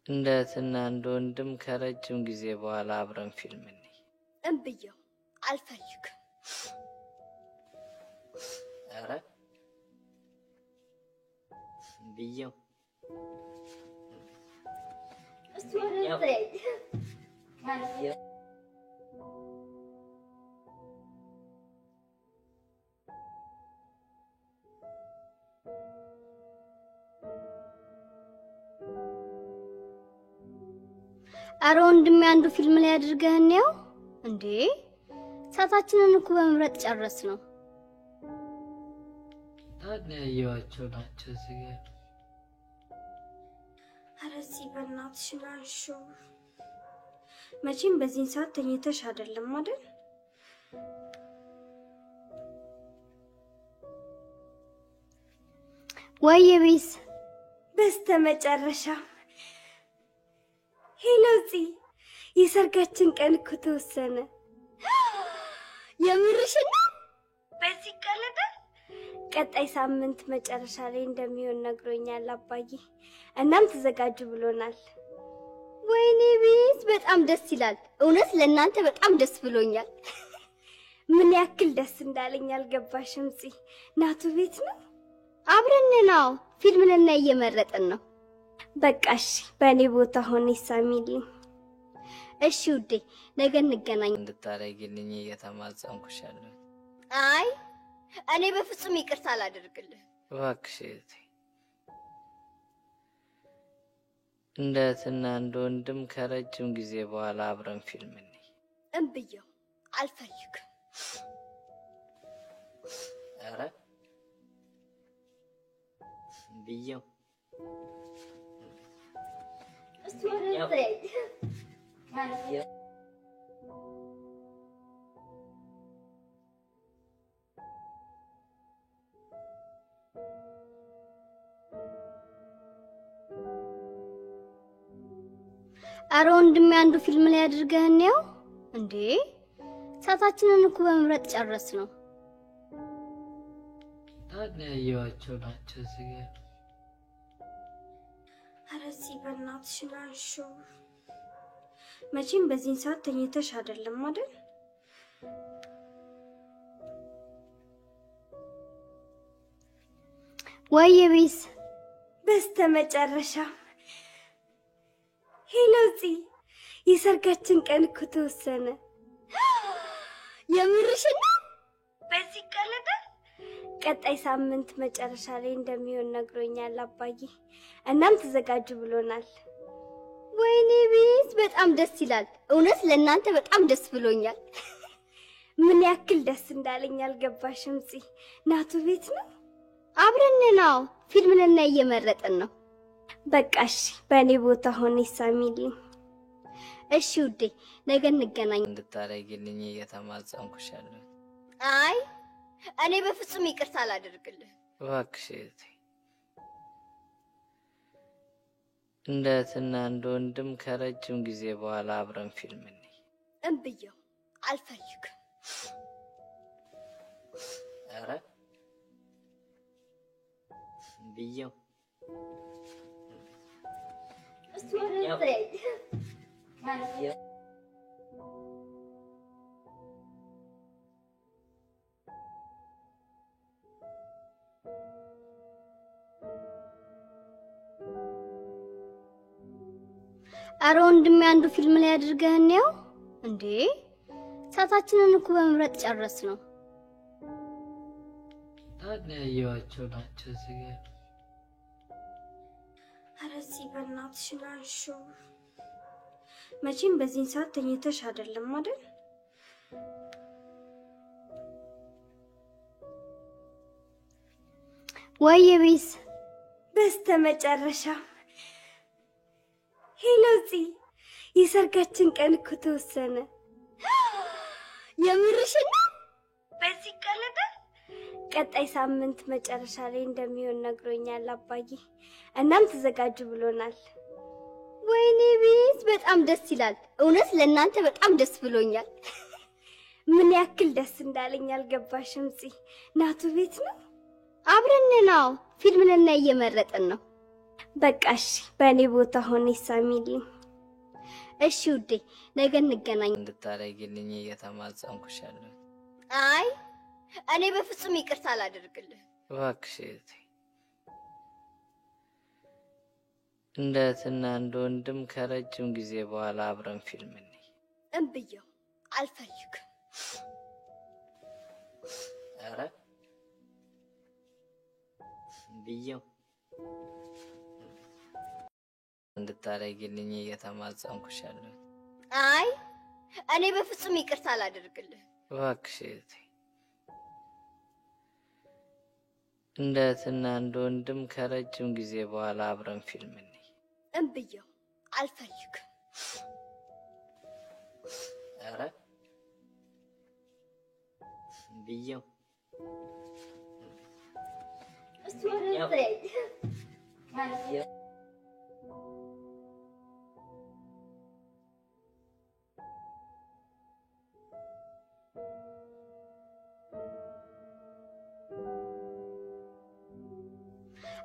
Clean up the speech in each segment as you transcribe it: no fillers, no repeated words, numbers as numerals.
እንደትና እንደ ወንድም ከረጅም ጊዜ በኋላ አብረን ፊልም እንይ። እንብየው አልፈልግም። አረ ብየው አረ ወንድሜ አንዱ ፊልም ላይ አድርገህን ነው እንዴ? ሰዓታችንን እኮ በመምረጥ ጨረስ ነው። ታዲያ ያያቸው ናቸው እዚህ ጋር። አረ በእናትሽ ናንሹ መቼም በዚህ ሰዓት ተኝተሽ አይደለም አይደል? ወይ ቢስ በስተመጨረሻ ሄሎዚ የሰርጋችን ቀን እኮ ተወሰነ። የምርሽና በዚህ ቀለደ ቀጣይ ሳምንት መጨረሻ ላይ እንደሚሆን ነግሮኛል አባዬ። እናም ተዘጋጁ ብሎናል። ወይኔ ቢስ በጣም ደስ ይላል። እውነት ለእናንተ በጣም ደስ ብሎኛል። ምን ያክል ደስ እንዳለኝ አልገባሽም? ናቱ ቤት ነው አብረን ነው ፊልም ልናይ እየመረጥን ነው። በቃሽ በእኔ ቦታ ሆነ ይሳሚልኝ። እሺ ውዴ ነገ እንገናኝ። እንድታረጊልኝ እየተማጸንኩሻለሁ። አይ እኔ በፍጹም ይቅርታ አላደርግልህ። እባክሽ እህቴ፣ እንደትና እንደ ወንድም ከረጅም ጊዜ በኋላ አብረን ፊልም እንይ። እንብየው አልፈልግም። አረ ብየው አረ ወንድሜ አንዱ ፊልም ላይ አድርገህን ነው እንዴ? ሰዓታችንን እኮ በመምረጥ ጨረስ ነው። ታዲያ ያያቸው ናቸው እዚህ ጋር። አረ በእናትሽ ናንሹ መቼም በዚህ ሰዓት ተኝተሽ አይደለም አይደል? ወይ ቢስ በስተመጨረሻ ሄሎዚ የሰርጋችን ቀን እኮ ተወሰነ። የምርሽና በዚህ ቀለደ ቀጣይ ሳምንት መጨረሻ ላይ እንደሚሆን ነግሮኛል አባዬ። እናም ተዘጋጁ ብሎናል። ወይኔ ቢስ በጣም ደስ ይላል። እውነት ለእናንተ በጣም ደስ ብሎኛል። ምን ያክል ደስ እንዳለኝ አልገባሽም? ጽ ናቱ ቤት ነው አብረን ነው ፊልም ልናይ እየመረጥን ነው። በቃሽ በእኔ ቦታ ሆነ ይሳሚልኝ። እሺ ውዴ ነገ እንገናኝ። እንድታረጊልኝ እየተማጸንኩሻለሁ። አይ እኔ በፍጹም ይቅርታ አላደርግልህ። እባክሽ እህቴ፣ እንደትና እንደ ወንድም ከረጅም ጊዜ በኋላ አብረን ፊልም እንይ። እንብየው አልፈልግም። አረ ብየው አረ ወንድሜ አንዱ ፊልም ላይ አድርገህን ነው እንዴ? ሰዓታችንን እኮ በመምረጥ ጨረስ ነው። ታዲያ ያያቸው ናቸው እዚህ ጋር። አረ በእናትሽ ናንሹ መቼም በዚህ ሰዓት ተኝተሽ አይደለም አይደል? ወይ ቢስ በስተመጨረሻ ሄሎዚ የሰርጋችን ቀን እኮ ተወሰነ። የምርሽና በዚህ ቀለደ ቀጣይ ሳምንት መጨረሻ ላይ እንደሚሆን ነግሮኛል አባዬ። እናም ተዘጋጁ ብሎናል። ወይኔ ቢስ በጣም ደስ ይላል። እውነት ለእናንተ በጣም ደስ ብሎኛል። ምን ያክል ደስ እንዳለኝ አልገባሽም? ጽ ናቱ ቤት ነው አብረን ነው ፊልም ልናይ እየመረጥን ነው። በቃ እሺ፣ በእኔ ቦታ ሆነ ይሳሚልኝ። እሺ ውዴ፣ ነገ እንገናኝ። እንድታረጊልኝ እየተማጸንኩሻለሁ። አይ እኔ በፍጹም ይቅርታ አላደርግልህ። እባክሽ እህቴ፣ እንደ እህትና እንደ ወንድም ከረጅም ጊዜ በኋላ አብረን ፊልም እንይ። እምብየው አልፈልግም። ኧረ ብየው እንድታረጊልኝ እየተማጸንኩሻለሁ። አይ እኔ በፍጹም ይቅርታ አላደርግልህ። እባክሽ እህቴ፣ እንደ እህትና እንደ ወንድም ከረጅም ጊዜ በኋላ አብረን ፊልም እንይ። እምብየው አልፈልግም። ኧረ ብየው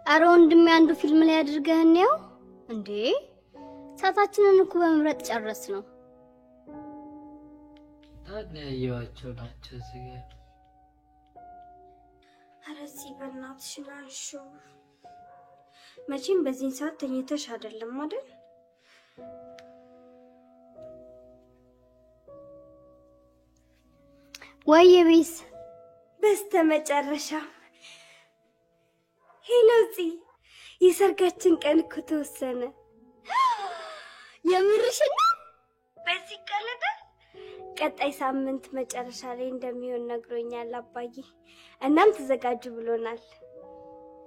አረ ወንድሜ አንዱ ፊልም ላይ አድርገህን ነው እንዴ? ሰዓታችንን እኮ በመምረጥ ጨረስ ነው። ታዲያ ያያቸው ናቸው እዚህ ጋር። ኧረ እዚህ በእናትሽ ናንሹ። መቼም በዚህን ሰዓት ተኝተሽ አይደለም አይደል? ወይ ቢስ በስተመጨረሻ ሄሎዚ የሰርጋችን ቀን እኮ ተወሰነ። የምርሽን ነው? በዚህ ቀለደ ቀጣይ ሳምንት መጨረሻ ላይ እንደሚሆን ነግሮኛል አባዬ። እናም ተዘጋጁ ብሎናል።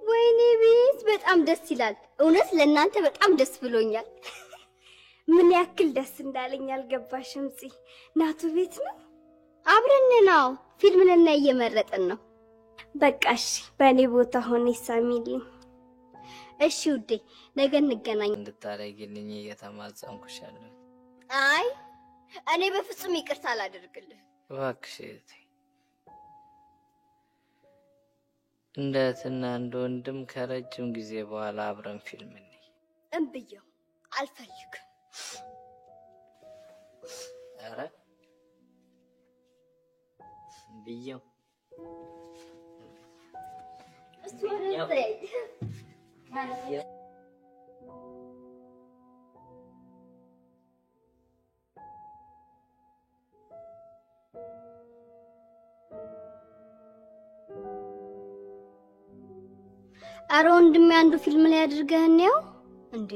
ወይኔ ቢስ በጣም ደስ ይላል። እውነት ለእናንተ በጣም ደስ ብሎኛል። ምን ያክል ደስ እንዳለኝ አልገባሽም? ናቱ ቤት ነው አብረን ነው ፊልም ልናይ እየመረጥን ነው። በቃ እሺ፣ በእኔ ቦታ ሆነ ይሳሚልኝ። እሺ ውዴ፣ ነገ እንገናኝ። እንድታረጊልኝ እየተማጸንኩሻለሁ። አይ እኔ በፍጹም ይቅርታ አላደርግልህ። እባክሽ እህቴ፣ እንደ እህትና እንደ ወንድም ከረጅም ጊዜ በኋላ አብረን ፊልም እንይ። እምብየው አልፈልግም። ኧረ ብየው አረ ወንድሜ አንዱ ፊልም ላይ አድርገህን ነው እንዴ?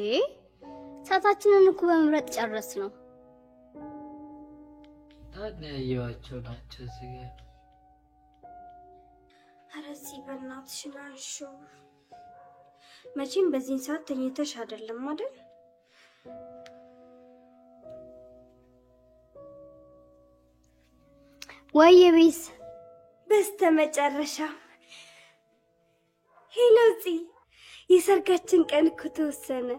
ሰዓታችንን እኮ በመምረጥ ጨረስ ነው። ታዲያ ያያቸው ናቸው እዚህ ጋር። ኧረ እዚህ በእናትሽ ናንሹ። መቼም በዚህን ሰዓት ተኝተሽ አይደለም አይደል? ወይ ቢስ በስተመጨረሻ ሄሎዚ የሰርጋችን ቀን እኮ ተወሰነ።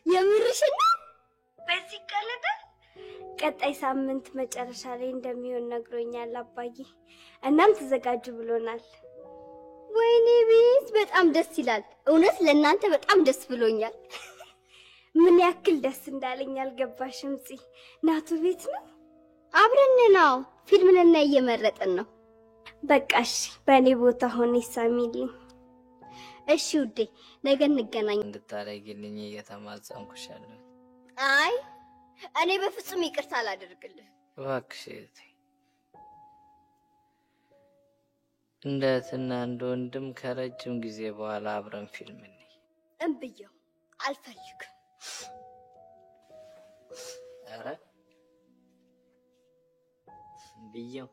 የምርሽን ነው? በዚህ ቀለደ ቀጣይ ሳምንት መጨረሻ ላይ እንደሚሆን ነግሮኛል አባዬ። እናም ተዘጋጁ ብሎናል። ወይኔ ቢስ በጣም ደስ ይላል። እውነት ለእናንተ በጣም ደስ ብሎኛል። ምን ያክል ደስ እንዳለኝ አልገባሽም? ናቱ ቤት ነው አብረን ነው ፊልም ልናይ እየመረጥን ነው። በቃ እሺ፣ በእኔ ቦታ ሆነ ይሳሚልኝ። እሺ ውዴ፣ ነገ እንገናኝ። እንድታረጊልኝ እየተማጸንኩሻለሁ። አይ እኔ በፍጹም ይቅርታ አላደርግልህ። እባክሽ እህቴ፣ እንደ እህትና እንደ ወንድም ከረጅም ጊዜ በኋላ አብረን ፊልም እንይ። እምብየው አልፈልግም። ኧረ ብየው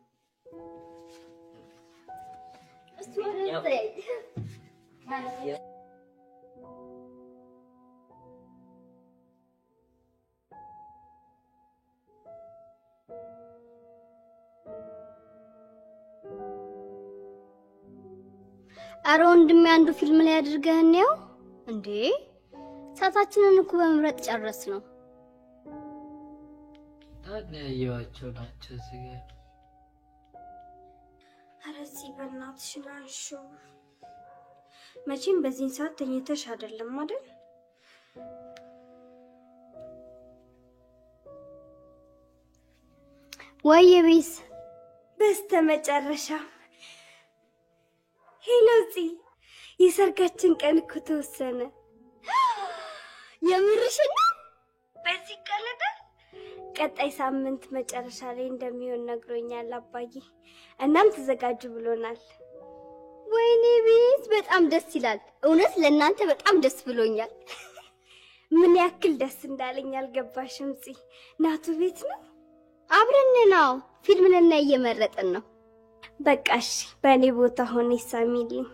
አረ ወንድሜ አንዱ ፊልም ላይ አድርገህን ነው እንዴ? ሰዓታችንን እኮ በመምረጥ ጨረስ ነው። ታዲያ ያያቸው ናቸው እዚህ ጋር። ኧረ እዚህ በእናትሽ ናንሹ። መቼም በዚህን ሰዓት ተኝተሽ አይደለም አይደል? ወይ ቢስ በስተመጨረሻ ሄሎዚ የሰርጋችን ቀን እኮ ተወሰነ። የምርሽን ነው? በዚህ ቀለደ ቀጣይ ሳምንት መጨረሻ ላይ እንደሚሆን ነግሮኛል አባዬ። እናም ተዘጋጁ ብሎናል። ወይኔ ቢስ በጣም ደስ ይላል። እውነት ለእናንተ በጣም ደስ ብሎኛል። ምን ያክል ደስ እንዳለኝ አልገባሽም? ናቱ ቤት ነው አብረን ነው ፊልም ልናይ እየመረጥን ነው። በቃ እሺ፣ በእኔ ቦታ ሆነ ይሳሚልኝ።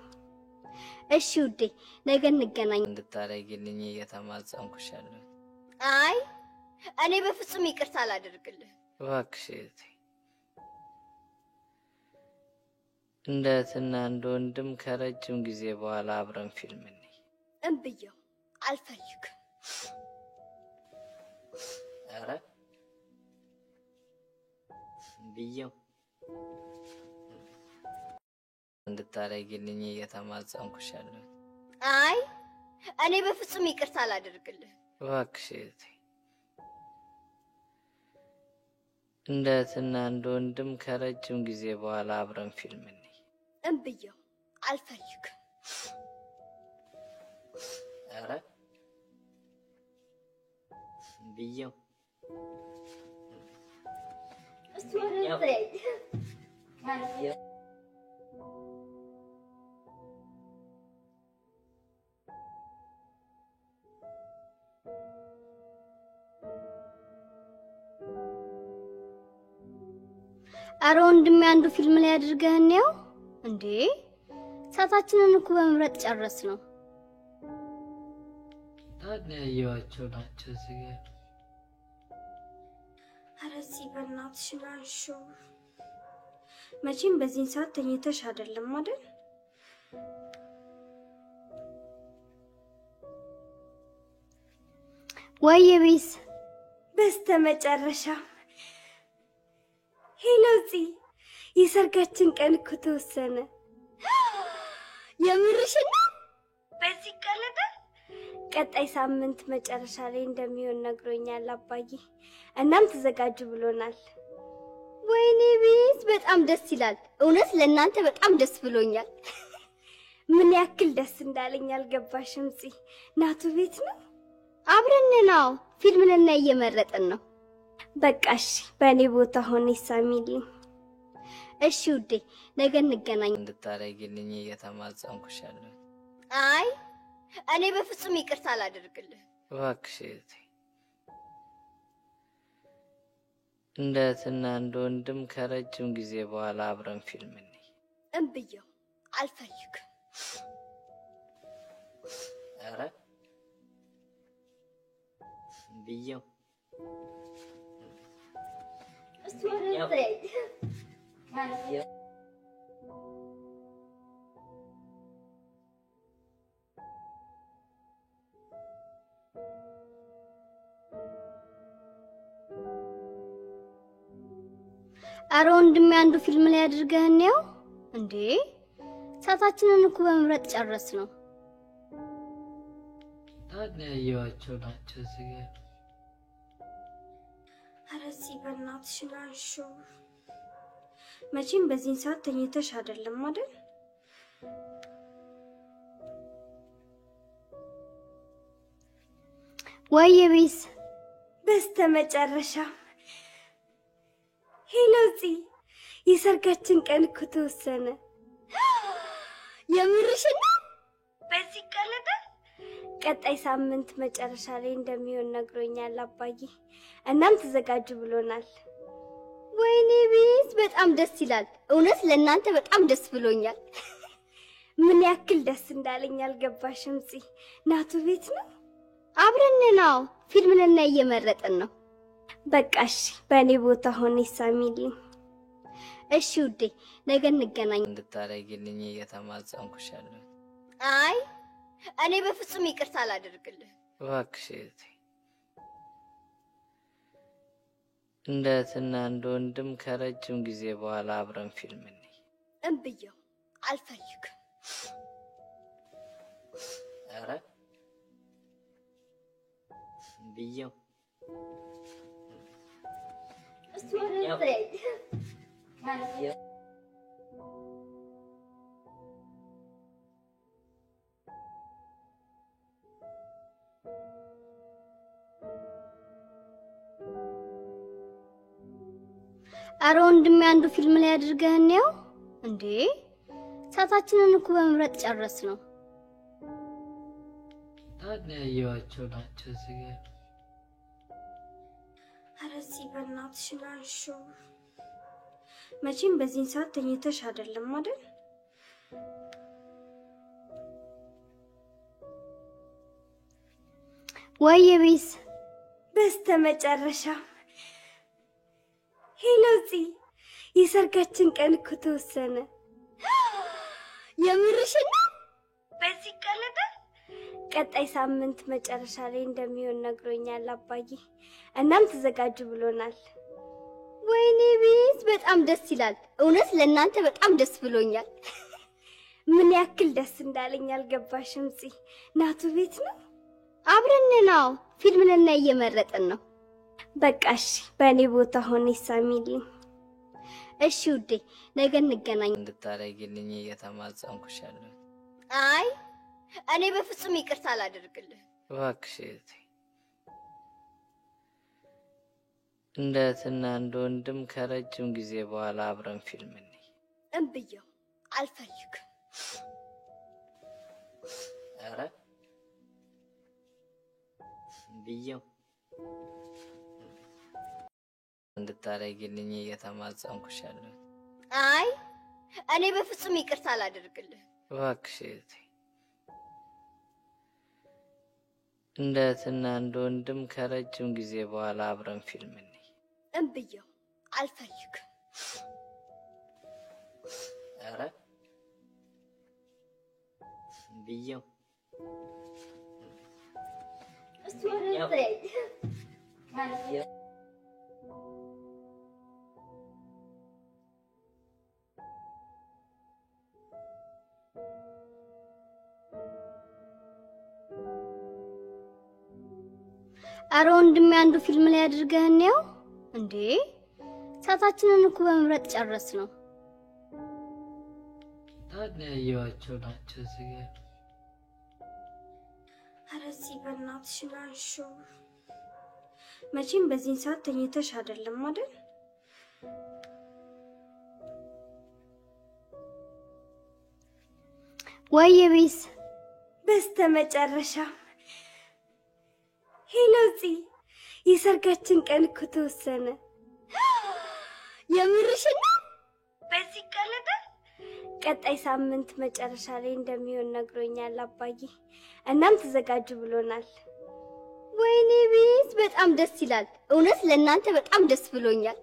እሺ ውዴ፣ ነገ እንገናኝ። እንድታረጊልኝ እየተማጸንኩሻለሁ። አይ እኔ በፍጹም ይቅርታ አላደርግልህ። እባክሽ እህቴ፣ እንደ እህትና እንደ ወንድም ከረጅም ጊዜ በኋላ አብረን ፊልም እንይ። እምብየው አልፈልግም። ኧረ ብየው እንድታረጊልኝ እየተማጸንኩሻለሁ። አይ እኔ በፍጹም ይቅርታ አላደርግልህ። እባክሽ እህቴ፣ እንደ እህትና እንደ ወንድም ከረጅም ጊዜ በኋላ አብረን ፊልም እንይ። እምብየው አልፈልግም። ኧረ ብየው አረ ወንድሜ አንዱ ፊልም ላይ አድርገህን ነው እንዴ? ሰዓታችንን እኮ በመምረጥ ጨረስ ነው። ታዲያ ያያቸው ናቸው እዚህ ጋር። ኧረ በእናትሽ ናንሹ። መቼም በዚህን ሰዓት ተኝተሽ አይደለም አይደል? ወይ ቢስ በስተመጨረሻ ሄሎዚ የሰርጋችን ቀን እኮ ተወሰነ። የምርሽን ነው? በዚህ ቀለደ ቀጣይ ሳምንት መጨረሻ ላይ እንደሚሆን ነግሮኛል አባዬ። እናም ተዘጋጁ ብሎናል። ወይኔ ቢስ በጣም ደስ ይላል። እውነት ለእናንተ በጣም ደስ ብሎኛል። ምን ያክል ደስ እንዳለኝ አልገባሽም? ናቱ ቤት ነው አብረን ነው ፊልም ልናይ እየመረጥን ነው። በቃ እሺ፣ በእኔ ቦታ ሆነ ይሳሚልኝ። እሺ ውዴ፣ ነገ እንገናኝ። እንድታረጊልኝ እየተማጸንኩሻለሁ። አይ እኔ በፍጹም ይቅርታ አላደርግልህ። እባክሽ እህቴ፣ እንደ እህትና እንደ ወንድም ከረጅም ጊዜ በኋላ አብረን ፊልም እንይ። እምብየው አልፈልግም። ኧረ ብየው አረ ወንድሜ አንዱ ፊልም ላይ አድርገህን ነው እንዴ? ሰዓታችንን እኮ በመምረጥ ጨረስ ነው። ታዲያ ያያቸው ናቸው እዚህ ጋር። ኧረ በእናትሽ ናንሹ። መቼም በዚህን ሰዓት ተኝተሽ አይደለም አይደል? ወይ ቢስ በስተመጨረሻ ሄሎዚ የሰርጋችን ቀን እኮ ተወሰነ። የምርሽን ነው? በዚህ ቀለደ ቀጣይ ሳምንት መጨረሻ ላይ እንደሚሆን ነግሮኛል አባዬ። እናም ተዘጋጁ ብሎናል። ወይኔ ቢስ በጣም ደስ ይላል። እውነት ለእናንተ በጣም ደስ ብሎኛል። ምን ያክል ደስ እንዳለኝ አልገባሽም? ናቱ ቤት ነው አብረን ነው ፊልም ልናይ እየመረጥን ነው። በቃ እሺ፣ በእኔ ቦታ ሆነ ይሳሚልኝ። እሺ ውዴ፣ ነገ እንገናኝ። እንድታረጊልኝ እየተማጸንኩሻለሁ። አይ እኔ በፍጹም ይቅርታ አላደርግልህ። እባክሽ እህቴ፣ እንደ እህትና እንደ ወንድም ከረጅም ጊዜ በኋላ አብረን ፊልም እንይ። እምብየው አልፈልግም። ኧረ ብየው አረ ወንድሜ አንዱ ፊልም ላይ አድርገህን ነው እንዴ? ሰዓታችንን እኮ በመምረጥ ጨረስ ነው። ታዲያ ያያቸው ናቸው እዚህ ጋር። ኧረ እዚህ በእናትሽ ናንሹ። መቼም በዚህን ሰዓት ተኝተሽ አይደለም አይደል? ወይ ቢስ በስተመጨረሻ ሄሎዚ የሰርጋችን ቀን እኮ ተወሰነ። የምርሽና በዚህ ቀለደ ቀጣይ ሳምንት መጨረሻ ላይ እንደሚሆን ነግሮኛል አባዬ። እናም ተዘጋጁ ብሎናል። ወይኔ ቢስ በጣም ደስ ይላል። እውነት ለእናንተ በጣም ደስ ብሎኛል። ምን ያክል ደስ እንዳለኝ አልገባሽም? ናቱ ቤት ነው አብረን ነው ፊልም ልናይ እየመረጥን ነው። በቃሽ በእኔ ቦታ ሆነ ይሳሚልኝ። እሺ ውዴ ነገ እንገናኝ። እንድታረጊልኝ እየተማጸንኩሻለሁ። አይ እኔ በፍጹም ይቅርታ አላደርግልህ። እባክሽ እህቴ፣ እንደ እህትና እንደ ወንድም ከረጅም ጊዜ በኋላ አብረን ፊልም እንይ። እምብየው አልፈልግም። ኧረ ብየው እንድታረጊልኝ እየተማጸንኩሻለሁ። አይ እኔ በፍጹም ይቅርታ አላደርግልህ። እባክሽ እህቴ፣ እንደ እህትና እንደ ወንድም ከረጅም ጊዜ በኋላ አብረን ፊልም እንይ። እምብየው አልፈልግም። ኧረ ብየው አረ ወንድሜ አንዱ ፊልም ላይ አድርገህን ነው እንዴ? ሰዓታችንን እኮ በመምረጥ ጨረስ ነው። ታዲያ ያያቸው ናቸው እዚህ ጋር። ኧረ እዚህ በእናትሽ ናንሹ። መቼም በዚህን ሰዓት ተኝተሽ አይደለም አይደል? ወይ ቢስ በስተመጨረሻ ሄሎዚ የሰርጋችን ቀን እኮ ተወሰነ። የምርሽና በዚህ ቀለደ ቀጣይ ሳምንት መጨረሻ ላይ እንደሚሆን ነግሮኛል አባዬ። እናም ተዘጋጁ ብሎናል። ወይኔ ቢስ በጣም ደስ ይላል። እውነት ለእናንተ በጣም ደስ ብሎኛል።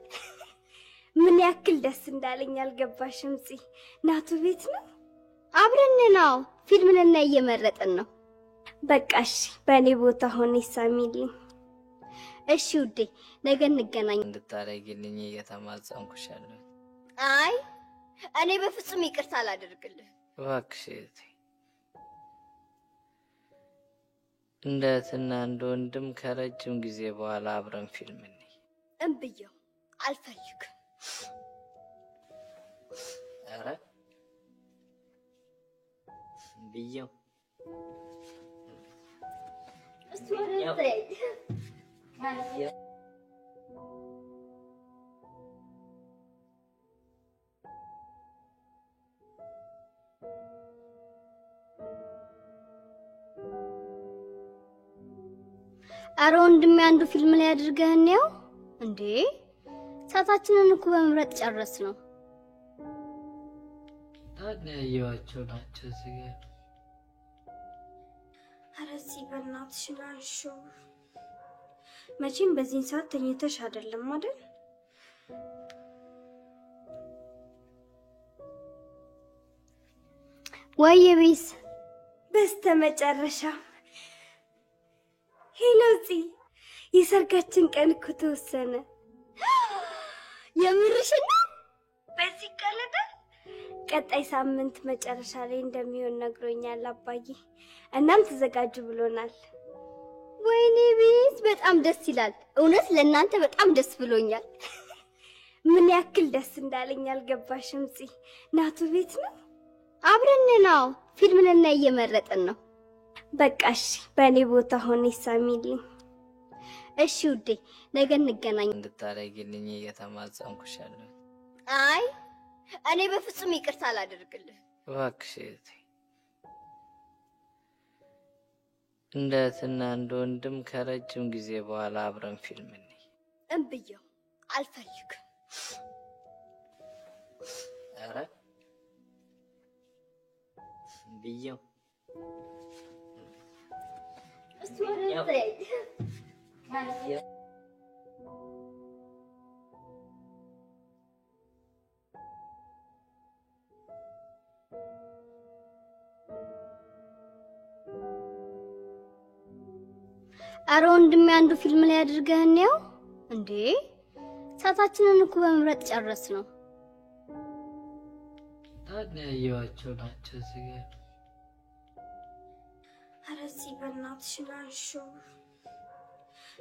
ምን ያክል ደስ እንዳለኝ አልገባሽም? ናቱ ቤት ነው አብረን ነው ፊልም ልናይ እየመረጥን ነው። በቃሽ በእኔ ቦታ ሆነ ይሳሚልኝ። እሺ ውዴ ነገ እንገናኝ። እንድታረጊልኝ እየተማጸንኩሻለሁ። አይ እኔ በፍጹም ይቅርታ አላደርግልህ። እባክሽ እህቴ፣ እንደ እህትና እንደ ወንድም ከረጅም ጊዜ በኋላ አብረን ፊልም እንይ። እምብየው አልፈልግም። ኧረ ብየው አረ ወንድሜ አንዱ ፊልም ላይ አድርገህን ነው እንዴ? ሰዓታችንን እኮ በመምረጥ ጨረስ ነው። ታዲያ ያያቸው ናቸው እዚህ ጋር። ኧረ እዚህ በእናትሽ ናንሹ። መቼም በዚህን ሰዓት ተኝተሽ አይደለም አይደል? ወይ ቢስ በስተመጨረሻ ሄሎዚ የሰርጋችን ቀን እኮ ተወሰነ። የምርሽና በዚህ ቀለደ ቀጣይ ሳምንት መጨረሻ ላይ እንደሚሆን ነግሮኛል አባዬ። እናም ተዘጋጁ ብሎናል። ወይኔ ቤት በጣም ደስ ይላል። እውነት ለእናንተ በጣም ደስ ብሎኛል። ምን ያክል ደስ እንዳለኝ አልገባሽም? ናቱ ቤት ነው። አብረን ነው ፊልም ልናይ እየመረጥን ነው። በቃ እሺ፣ በእኔ ቦታ ሆነ ይሳሚልኝ። እሺ ውዴ፣ ነገ እንገናኝ። እንድታረጊልኝ እየተማጸንኩሻለሁ። አይ እኔ በፍጹም ይቅርታ አላደርግልህ። እባክሽ እህቴ፣ እንደ እህትና እንደ ወንድም ከረጅም ጊዜ በኋላ አብረን ፊልም እንይ። እምብየው አልፈልግም። ኧረ ብየው አረ ወንድሜ አንዱ ፊልም ላይ አድርገህን ነው እንዴ? ሰዓታችንን እኮ በመምረጥ ጨረስ ነው። ታዲያ ያየኋቸው ናቸው እዚህ ጋር። ኧረ በእናትሽ ናንሹ።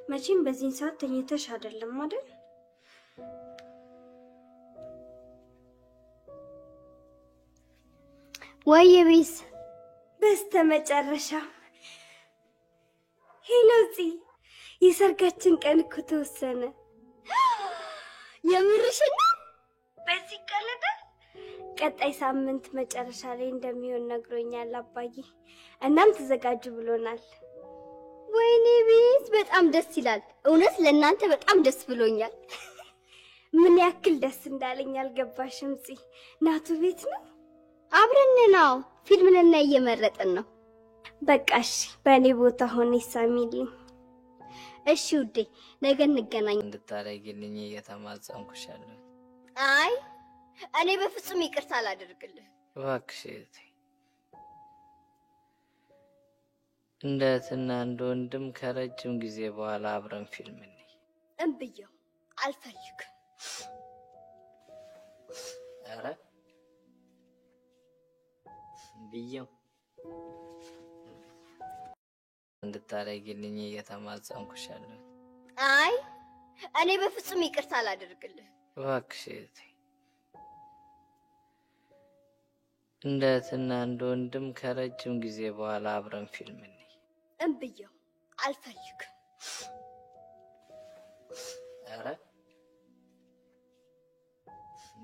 መቼም በዚህን ሰዓት ተኝተሽ አይደለም አይደል? ወይ ቢስ በስተመጨረሻ ሄሎዚ የሰርጋችን ቀን እኮ ተወሰነ። የምርሽን ነው? በዚህ ቀለደ ቀጣይ ሳምንት መጨረሻ ላይ እንደሚሆን ነግሮኛል አባዬ። እናም ተዘጋጁ ብሎናል። ወይኔ ቤት በጣም ደስ ይላል። እውነት ለእናንተ በጣም ደስ ብሎኛል። ምን ያክል ደስ እንዳለኝ አልገባሽም? ናቱ ቤት ነው። አብረን ነው ፊልም ልናይ እየመረጥን ነው። በቃ እሺ፣ በእኔ ቦታ ሆነ ይሳሚልኝ። እሺ ውዴ፣ ነገ እንገናኝ። እንድታረጊልኝ እየተማጸንኩሻለሁ። አይ እኔ በፍጹም ይቅርታ አላደርግልህ። እባክሽ እህቴ፣ እንደ እህትና እንደ ወንድም ከረጅም ጊዜ በኋላ አብረን ፊልም እንይ። እምብየው አልፈልግም። ኧረ ብየው እንድታረጊልኝ እየተማጸንኩሻለሁ። አይ እኔ በፍጹም ይቅርታ አላደርግልህ። እባክሽ እህቴ፣ እንደ እህትና እንደ ወንድም ከረጅም ጊዜ በኋላ አብረን ፊልም እንይ። እምብየው አልፈልግም። ኧረ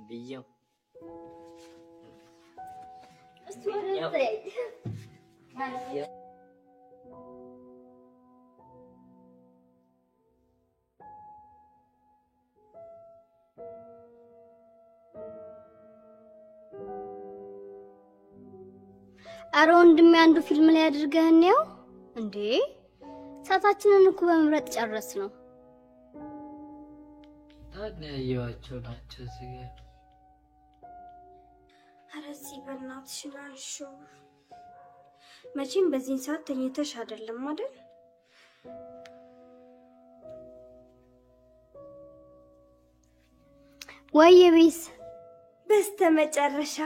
ብየው አረ ወንድሜ አንዱ ፊልም ላይ አድርገህን ነው እንዴ? ሰዓታችንን እኮ በመምረጥ ጨረስ ነው። ታዲያ ያየኋቸው ናቸው እዚህ ጋር። ኧረ በእናትሽ ናንሹ። መቼም በዚህን ሰዓት ተኝተሽ አይደለም አይደል? ወይ ቢስ በስተመጨረሻ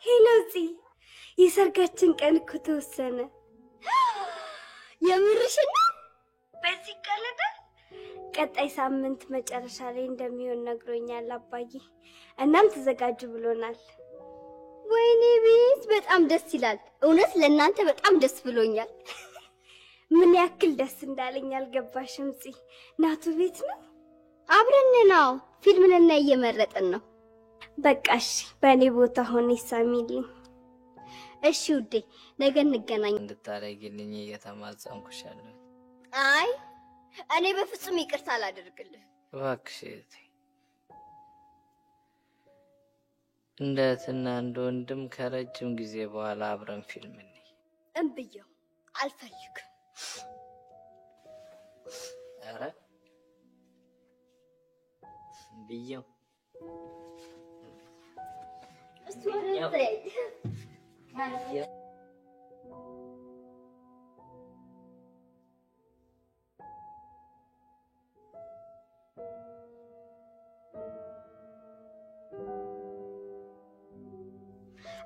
ሄሎዚ የሰርጋችን ቀን እኮ ተወሰነ። የምርሽን ነው? በዚህ ቀለደ ቀጣይ ሳምንት መጨረሻ ላይ እንደሚሆን ነግሮኛል አባዬ። እናም ተዘጋጁ ብሎናል። ወይኔ ቤት በጣም ደስ ይላል። እውነት ለእናንተ በጣም ደስ ብሎኛል። ምን ያክል ደስ እንዳለኝ አልገባሽም? ናቱ ቤት ነው። አብረን ነው ፊልም ልናይ እየመረጥን ነው። በቃ እሺ፣ በእኔ ቦታ ሆነ ይሳሚልኝ። እሺ ውዴ፣ ነገ እንገናኝ። እንድታረጊልኝ እየተማጸንኩሻለሁ። አይ እኔ በፍጹም ይቅርታ አላደርግልህ። እባክሽ እህቴ፣ እንደ እህትና እንደ ወንድም ከረጅም ጊዜ በኋላ አብረን ፊልም እንይ። እምብየው አልፈልግም። ኧረ ብየው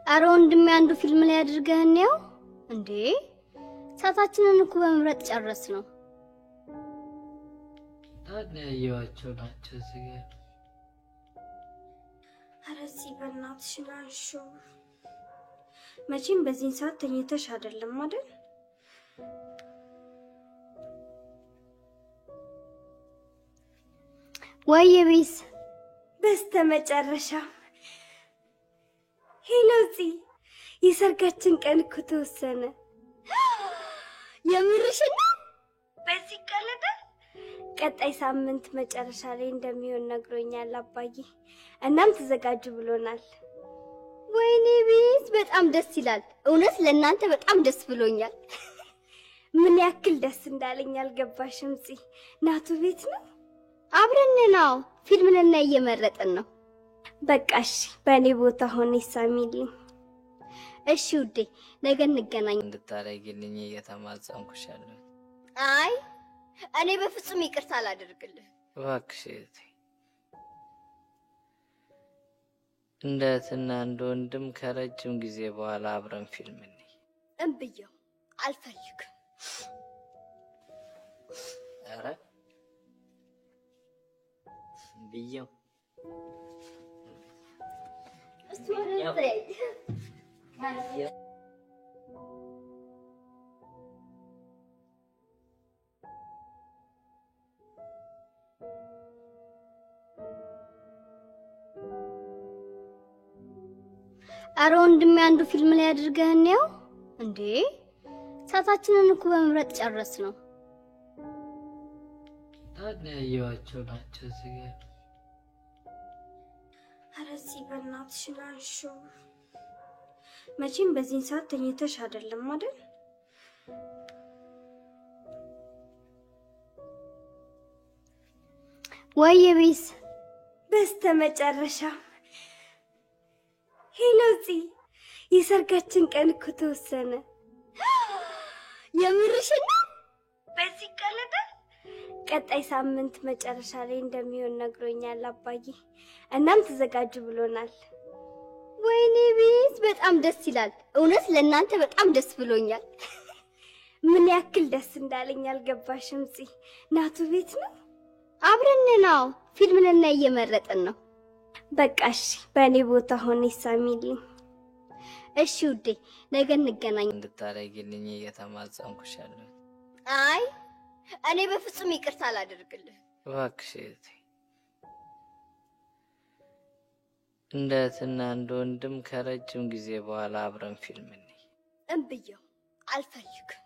አረ ወንድሜ አንዱ ፊልም ላይ አድርገህን ነው እንዴ? ሰዓታችንን እኮ በመምረጥ ጨረስ ነው። ታዲያ ያያቸው ናቸው እዚህ ጋር። ኧረ እዚህ በእናትሽ ናንሹ። መቼም በዚህን ሰዓት ተኝተሽ አይደለም አይደል? ወይ ቢስ በስተመጨረሻ ሄሎዚ የሰርጋችን ቀን እኮ ተወሰነ። የምርሽና በዚህ ቀለደ ቀጣይ ሳምንት መጨረሻ ላይ እንደሚሆን ነግሮኛል አባዬ። እናም ተዘጋጁ ብሎናል። ወይኔ ቢስ በጣም ደስ ይላል። እውነት ለእናንተ በጣም ደስ ብሎኛል። ምን ያክል ደስ እንዳለኝ አልገባሽም? ናቱ ቤት ነው አብረን ነው ፊልም ልናይ እየመረጥን ነው። በቃ እሺ፣ በእኔ ቦታ ሆነ ይሳሚልኝ። እሺ ውዴ፣ ነገ እንገናኝ። እንድታረጊልኝ እየተማጸንኩሻለሁ። አይ እኔ በፍጹም ይቅርታ አላደርግልህ። እባክሽ እህቴ፣ እንደ እህትና እንደ ወንድም ከረጅም ጊዜ በኋላ አብረን ፊልም እንይ። እምብየው አልፈልግም። ኧረ ብየው አረ ወንድሜ አንዱ ፊልም ላይ አድርገህን ነው እንዴ? ሰዓታችንን እኮ በመምረጥ ጨረስ ነው። ታዲያ ያያቸው ናቸው እዚህ ጋር። ኧረ እዚህ በእናትሽ ናንሹ። መቼም በዚህን ሰዓት ተኝተሽ አይደለም አይደል? ወይ ቢስ በስተመጨረሻ ሄሎዚ የሰርጋችን ቀን እኮ ተወሰነ። የምርሽና በዚህ ቀለደ ቀጣይ ሳምንት መጨረሻ ላይ እንደሚሆን ነግሮኛል አባዬ። እናም ተዘጋጁ ብሎናል። ወይኔ ቢስ በጣም ደስ ይላል። እውነት ለእናንተ በጣም ደስ ብሎኛል። ምን ያክል ደስ እንዳለኝ አልገባሽም? ናቱ ቤት ነው አብረን ነው ፊልም ልናይ እየመረጥን ነው። በቃ እሺ፣ በእኔ ቦታ ሆነ ይሳሚልኝ። እሺ ውዴ፣ ነገ እንገናኝ። እንድታረጊልኝ እየተማጸንኩሻለሁ። አይ እኔ በፍጹም ይቅርታ አላደርግልህ። እባክሽ እህቴ፣ እንደ እህትና እንደ ወንድም ከረጅም ጊዜ በኋላ አብረን ፊልም እንይ። እምብየው አልፈልግም።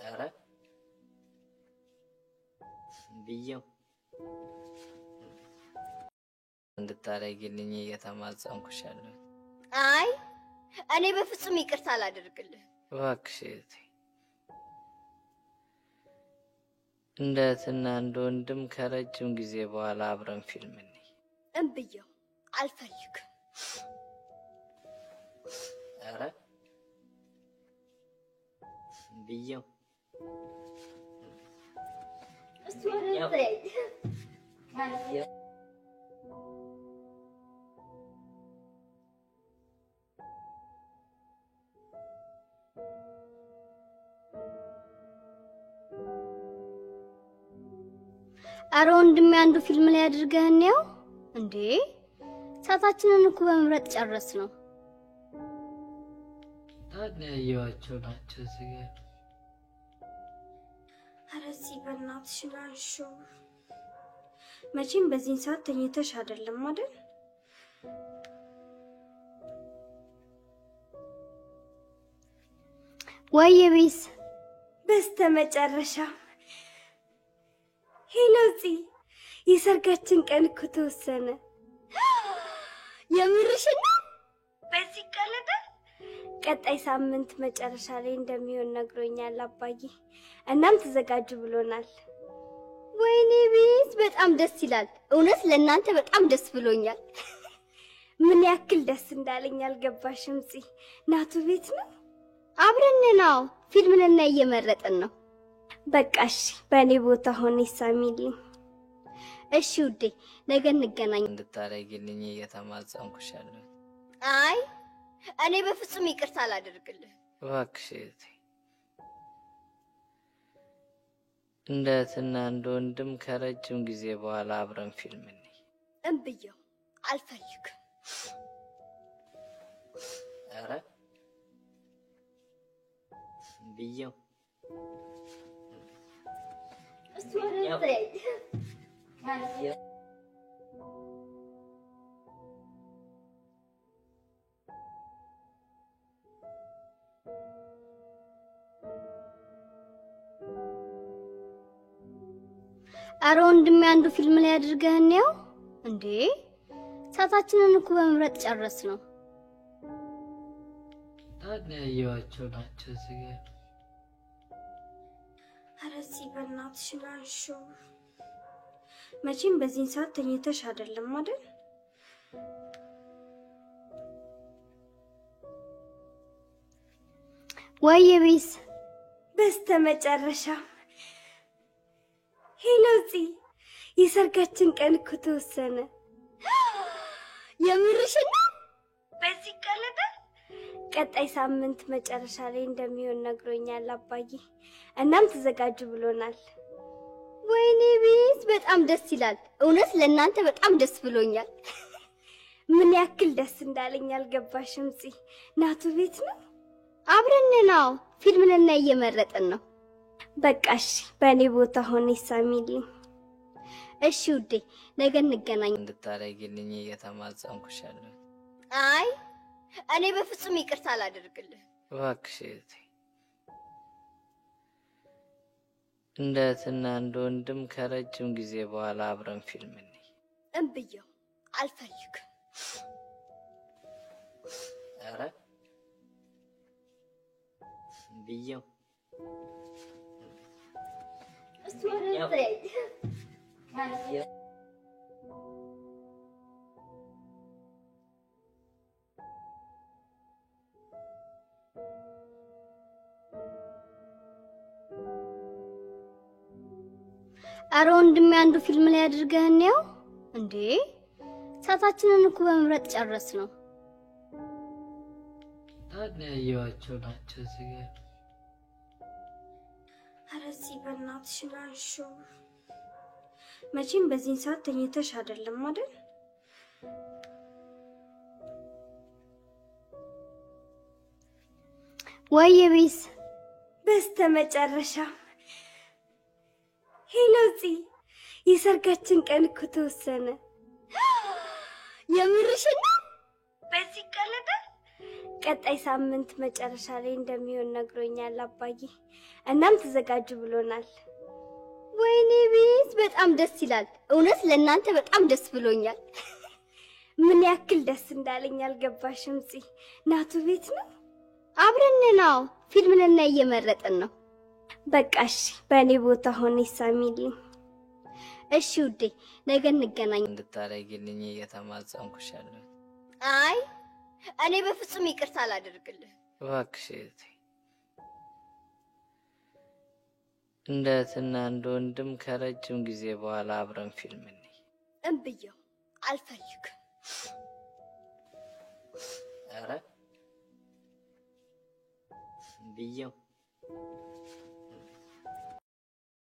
ኧረ ብየው እንድታረጊልኝ እየተማጸንኩሻለሁ። አይ እኔ በፍጹም ይቅርታ አላደርግልህ። እባክሽ እህቴ፣ እንደ እህትና እንደ ወንድም ከረጅም ጊዜ በኋላ አብረን ፊልም እንይ። እምብየው አልፈልግም። ኧረ ብየው አረ ወንድሜ አንዱ ፊልም ላይ አድርገህን ነው እንዴ? ሰዓታችንን እኮ በመምረጥ ጨረስ ነው። ታዲያ ያያቸው ናቸው እዚህ ጋር። ኧረ እዚህ በእናትሽ ናንሹ። መቼም በዚህን ሰዓት ተኝተሽ አይደለም አይደል? ወይ ቢስ በስተመጨረሻ ሄሎዚ የሰርጋችን ቀን እኮ ተወሰነ። የምርሽና በዚህ ቀለደ ቀጣይ ሳምንት መጨረሻ ላይ እንደሚሆን ነግሮኛል አባዬ። እናም ተዘጋጁ ብሎናል። ወይኔ ቢስ በጣም ደስ ይላል። እውነት ለእናንተ በጣም ደስ ብሎኛል። ምን ያክል ደስ እንዳለኝ አልገባሽም? ናቱ ቤት ነው አብረን ነው ፊልም ልናይ እየመረጥን ነው። በቃ እሺ፣ በእኔ ቦታ ሆነ ይሳሚልኝ። እሺ ውዴ ነገ እንገናኝ። እንድታረጊልኝ እየተማጸንኩሻለሁ። አይ እኔ በፍጹም ይቅርታ አላደርግልህ። እባክሽ እህቴ፣ እንደ እህትና እንደ ወንድም ከረጅም ጊዜ በኋላ አብረን ፊልም እንይ። እምብየው አልፈልግም። ኧረ ብየው አረ ወንድሜ አንዱ ፊልም ላይ አድርገህን ነው እንዴ? ሰዓታችንን እኮ በመምረጥ ጨረስ ነው። ያየኋቸው ናቸው እዚህ ጋር። ኧረ እዚህ በእናትሽ ናንሺው። መቼም በዚህን ሰዓት ተኝተሽ አይደለም አይደል? ወይ ቢስ በስተመጨረሻ ሄሎዚ የሰርጋችን ቀን እኮ ተወሰነ። የምርሽን ነው? በዚህ ቀለደ ቀጣይ ሳምንት መጨረሻ ላይ እንደሚሆን ነግሮኛል አባዬ። እናም ተዘጋጁ ብሎናል። ወይኔ ቢስ በጣም ደስ ይላል። እውነት ለእናንተ በጣም ደስ ብሎኛል። ምን ያክል ደስ እንዳለኝ አልገባሽም? ናቱ ቤት ነው አብረን ነው ፊልም ልናይ እየመረጥን ነው። በቃሽ በእኔ ቦታ ሆነ ይሳሚልኝ። እሺ ውዴ ነገ እንገናኝ። እንድታረጊልኝ እየተማጸንኩሻለሁ። አይ እኔ በፍጹም ይቅርታ አላደርግልህ። እባክሽ እህቴ፣ እንደ እህትና እንደ ወንድም ከረጅም ጊዜ በኋላ አብረን ፊልም እንይ። እምብየው አልፈልግም። ኧረ ብየው አረ ወንድሜ አንዱ ፊልም ላይ አድርገህን ነው እንዴ? ሰዓታችንን እኮ በመምረጥ ጨረስ ነው። ያየኋቸው ናቸው እዚህ ጋር። ኧረ እዚህ በእናትሽ ናንሺው። መቼም በዚህን ሰዓት ተኝተሽ አይደለም አይደል? ወይ ቢስ በስተመጨረሻ ሄሎዚ የሰርጋችን ቀን እኮ ተወሰነ። የምርሽን ነው? በዚህ ቀለደ ቀጣይ ሳምንት መጨረሻ ላይ እንደሚሆን ነግሮኛል አባዬ። እናም ተዘጋጁ ብሎናል። ወይኔ ቢስ በጣም ደስ ይላል። እውነት ለእናንተ በጣም ደስ ብሎኛል። ምን ያክል ደስ እንዳለኝ አልገባሽም? ናቱ ቤት ነው አብረን ነው ፊልም ልናይ እየመረጥን ነው። በቃሽ በእኔ ቦታ ሆነ ይሳሚልኝ። እሺ ውዴ ነገ እንገናኝ። እንድታረጊልኝ እየተማጸንኩሻለሁ። አይ እኔ በፍጹም ይቅርታ አላደርግልህ። እባክሽ እህቴ፣ እንደ እህትና እንደ ወንድም ከረጅም ጊዜ በኋላ አብረን ፊልም እንይ። እምብየው አልፈልግም። ኧረ ብየው